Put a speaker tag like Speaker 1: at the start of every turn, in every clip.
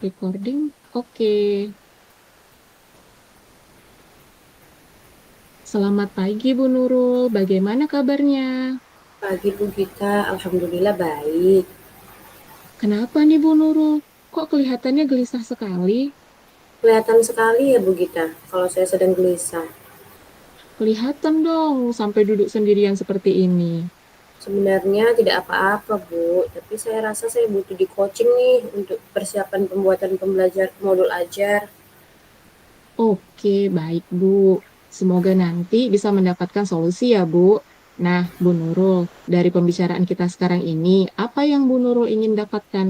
Speaker 1: Recording. Oke. Selamat pagi Bu Nurul. Bagaimana kabarnya?
Speaker 2: Pagi Bu Gita, alhamdulillah baik.
Speaker 1: Kenapa nih Bu Nurul? Kok kelihatannya gelisah sekali?
Speaker 2: Kelihatan sekali ya Bu Gita, kalau saya sedang gelisah.
Speaker 1: Kelihatan dong sampai duduk sendirian seperti ini.
Speaker 2: Sebenarnya tidak apa-apa Bu, tapi saya rasa saya butuh di coaching nih untuk persiapan pembuatan pembelajar modul ajar.
Speaker 1: Oke, baik Bu. Semoga nanti bisa mendapatkan solusi ya Bu. Nah, Bu Nurul, dari pembicaraan kita sekarang ini, apa yang Bu Nurul ingin dapatkan?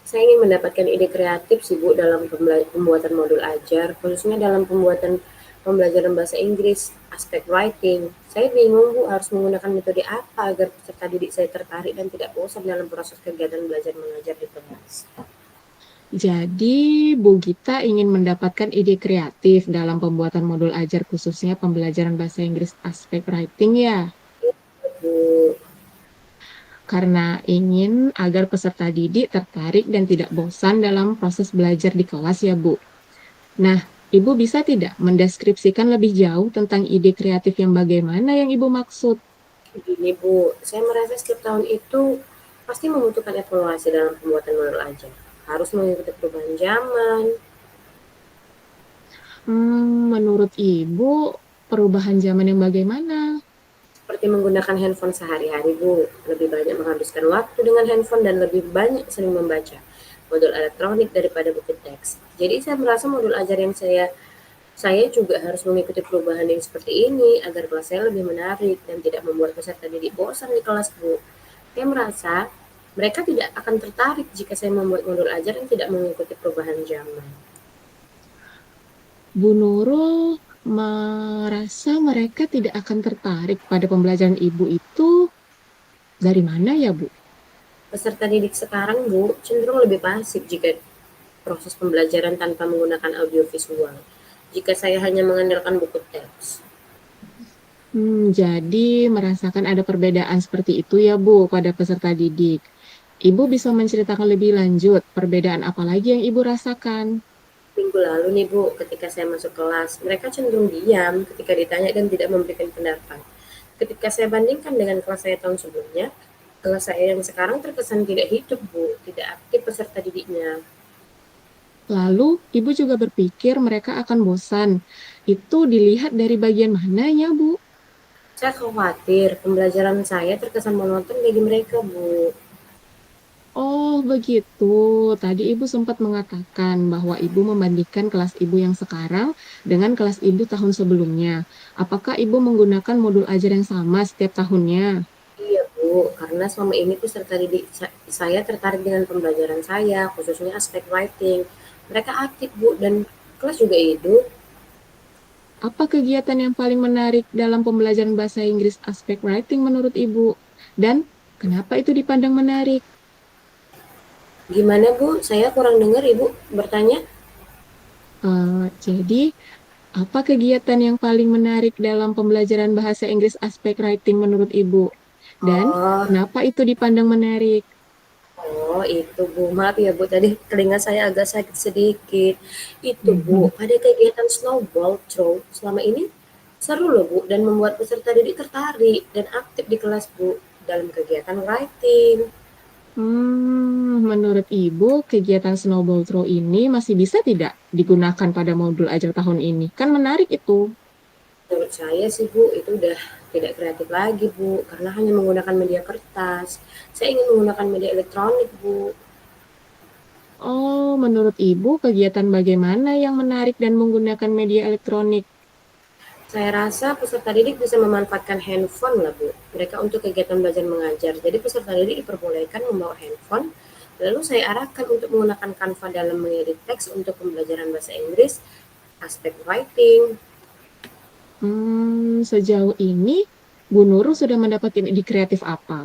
Speaker 2: Saya ingin mendapatkan ide kreatif sih Bu dalam pembuatan modul ajar, khususnya dalam pembuatan pembelajaran bahasa Inggris, aspek writing. Saya bingung Bu harus menggunakan metode apa agar peserta didik saya tertarik dan tidak bosan dalam proses kegiatan belajar mengajar di kelas.
Speaker 1: Jadi, Bu Gita ingin mendapatkan ide kreatif dalam pembuatan modul ajar khususnya pembelajaran bahasa Inggris aspek writing ya,
Speaker 2: Bu.
Speaker 1: karena ingin agar peserta didik tertarik dan tidak bosan dalam proses belajar di kelas ya, Bu. Nah, Ibu bisa tidak mendeskripsikan lebih jauh tentang ide kreatif yang bagaimana yang Ibu maksud?
Speaker 2: Begini Bu, saya merasa setiap tahun itu pasti membutuhkan evaluasi dalam pembuatan modul ajar. Harus mengikuti perubahan zaman,
Speaker 1: Menurut Ibu, perubahan zaman yang bagaimana?
Speaker 2: seperti menggunakan handphone sehari-hari Bu. Lebih banyak menghabiskan waktu dengan handphone dan lebih banyak sering membaca modul elektronik daripada buku teks. Jadi saya merasa modul ajar yang saya juga harus mengikuti perubahan yang seperti ini agar kelas saya lebih menarik dan tidak membuat peserta didik bosan di kelas Bu. Saya merasa mereka tidak akan tertarik jika saya membuat modul ajar yang tidak mengikuti perubahan zaman.
Speaker 1: Bu Nurul merasa mereka tidak akan tertarik pada pembelajaran Ibu itu dari mana ya, Bu?
Speaker 2: Peserta didik sekarang, Bu, cenderung lebih pasif jika proses pembelajaran tanpa menggunakan audio visual. Jika saya hanya mengandalkan buku teks.
Speaker 1: Jadi merasakan ada perbedaan seperti itu ya, Bu, pada peserta didik. Ibu bisa menceritakan lebih lanjut perbedaan apa lagi yang Ibu rasakan?
Speaker 2: Minggu lalu nih Bu, ketika saya masuk kelas, mereka cenderung diam ketika ditanya dan tidak memberikan pendapat. Ketika saya bandingkan dengan kelas saya tahun sebelumnya, kelas saya yang sekarang terkesan tidak hidup Bu, tidak aktif peserta didiknya.
Speaker 1: Lalu, Ibu juga berpikir mereka akan bosan. Itu dilihat dari bagian mananya, Bu?
Speaker 2: Saya khawatir pembelajaran saya terkesan monoton bagi mereka Bu.
Speaker 1: Oh, begitu. Tadi Ibu sempat mengatakan bahwa Ibu membandingkan kelas Ibu yang sekarang dengan kelas Ibu tahun sebelumnya. Apakah Ibu menggunakan modul ajar yang sama setiap tahunnya?
Speaker 2: Iya Bu, karena selama ini peserta didik saya tertarik dengan pembelajaran saya, khususnya aspek writing. Mereka aktif Bu, dan kelas juga hidup.
Speaker 1: Apa kegiatan yang paling menarik dalam pembelajaran bahasa Inggris aspek writing menurut Ibu? Dan kenapa itu dipandang menarik?
Speaker 2: Gimana Bu? Saya kurang dengar Ibu bertanya.
Speaker 1: Jadi, apa kegiatan yang paling menarik dalam pembelajaran bahasa Inggris aspek writing menurut Ibu? Dan
Speaker 2: Oh,
Speaker 1: kenapa itu dipandang menarik?
Speaker 2: oh itu Bu. Maaf ya Bu, tadi telinga saya agak sakit sedikit. Itu Bu, pada kegiatan snowball throw selama ini seru loh Bu, dan membuat peserta didik tertarik dan aktif di kelas Bu dalam kegiatan writing.
Speaker 1: Menurut Ibu, kegiatan snowball throw ini masih bisa tidak digunakan pada modul ajar tahun ini? Kan menarik itu.
Speaker 2: Menurut saya sih Bu, itu udah tidak kreatif lagi Bu, karena hanya menggunakan media kertas. Saya ingin menggunakan media elektronik Bu.
Speaker 1: Oh, menurut Ibu, kegiatan bagaimana yang menarik dan menggunakan media elektronik?
Speaker 2: Saya rasa peserta didik bisa memanfaatkan handphone lah Bu, mereka untuk kegiatan belajar mengajar. Jadi peserta didik diperbolehkan membawa handphone, lalu saya arahkan untuk menggunakan Canva dalam mengedit teks untuk pembelajaran bahasa Inggris, aspek writing.
Speaker 1: Sejauh ini, Bu Nurul sudah mendapatkan ide kreatif apa?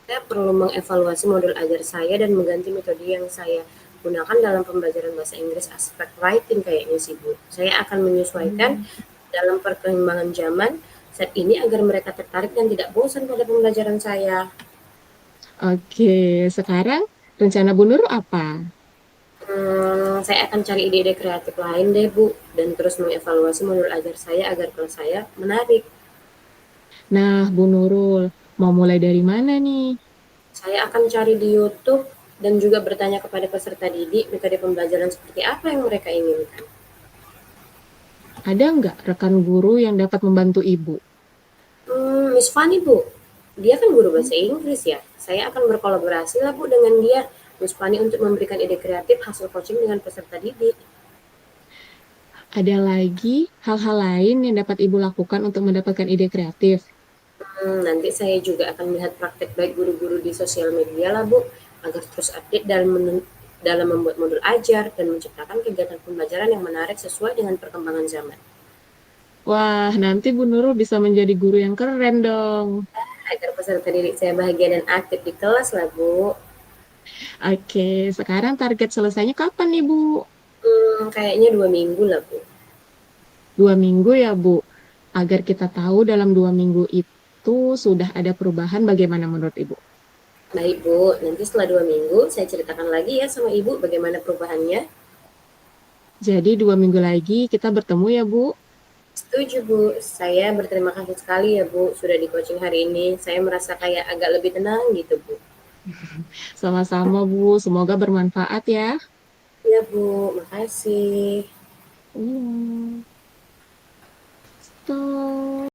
Speaker 2: Saya perlu mengevaluasi modul ajar saya dan mengganti metode yang saya gunakan dalam pembelajaran bahasa Inggris aspek writing kayaknya sih Bu. Saya akan menyesuaikan
Speaker 1: Hmm,
Speaker 2: dalam perkembangan zaman saat ini agar mereka tertarik dan tidak bosan pada pembelajaran saya.
Speaker 1: Oke, sekarang rencana Bu Nurul apa?
Speaker 2: Saya akan cari ide-ide kreatif lain deh, Bu, dan terus mengevaluasi modul ajar saya agar kelas saya menarik.
Speaker 1: Nah, Bu Nurul, mau mulai dari mana nih?
Speaker 2: Saya akan cari di YouTube dan juga bertanya kepada peserta didik metode pembelajaran seperti apa yang mereka inginkan.
Speaker 1: Ada nggak rekan guru yang dapat membantu Ibu?
Speaker 2: Miss Fanny, Bu. Dia kan guru bahasa Inggris ya. Saya akan berkolaborasi lah, Bu, dengan dia, Miss Fanny, untuk memberikan ide kreatif hasil coaching dengan peserta didik.
Speaker 1: Ada lagi hal-hal lain yang dapat Ibu lakukan untuk mendapatkan ide kreatif?
Speaker 2: Nanti saya juga akan melihat praktek baik guru-guru di sosial media lah, Bu, agar terus update dalam membuat modul ajar dan menciptakan kegiatan pembelajaran yang menarik sesuai dengan perkembangan zaman.
Speaker 1: Wah, nanti Bu Nurul bisa menjadi guru yang keren dong.
Speaker 2: Agar peserta didik saya bahagia dan aktif di kelas lah, Bu.
Speaker 1: Oke, sekarang target selesainya kapan nih, Bu?
Speaker 2: Kayaknya 2 minggu lah, Bu.
Speaker 1: 2 minggu ya, Bu. Agar kita tahu dalam 2 minggu itu sudah ada perubahan bagaimana menurut Ibu?
Speaker 2: Baik, Bu. Nanti setelah 2 minggu, saya ceritakan lagi ya sama Ibu bagaimana perubahannya.
Speaker 1: Jadi 2 minggu lagi kita bertemu ya, Bu.
Speaker 2: Setuju, Bu. Saya berterima kasih sekali ya, Bu, sudah di coaching hari ini. Saya merasa kayak agak lebih tenang gitu, Bu.
Speaker 1: Sama-sama, Bu. Semoga bermanfaat ya.
Speaker 2: Iya, Bu. Makasih.
Speaker 1: Iya. Stop.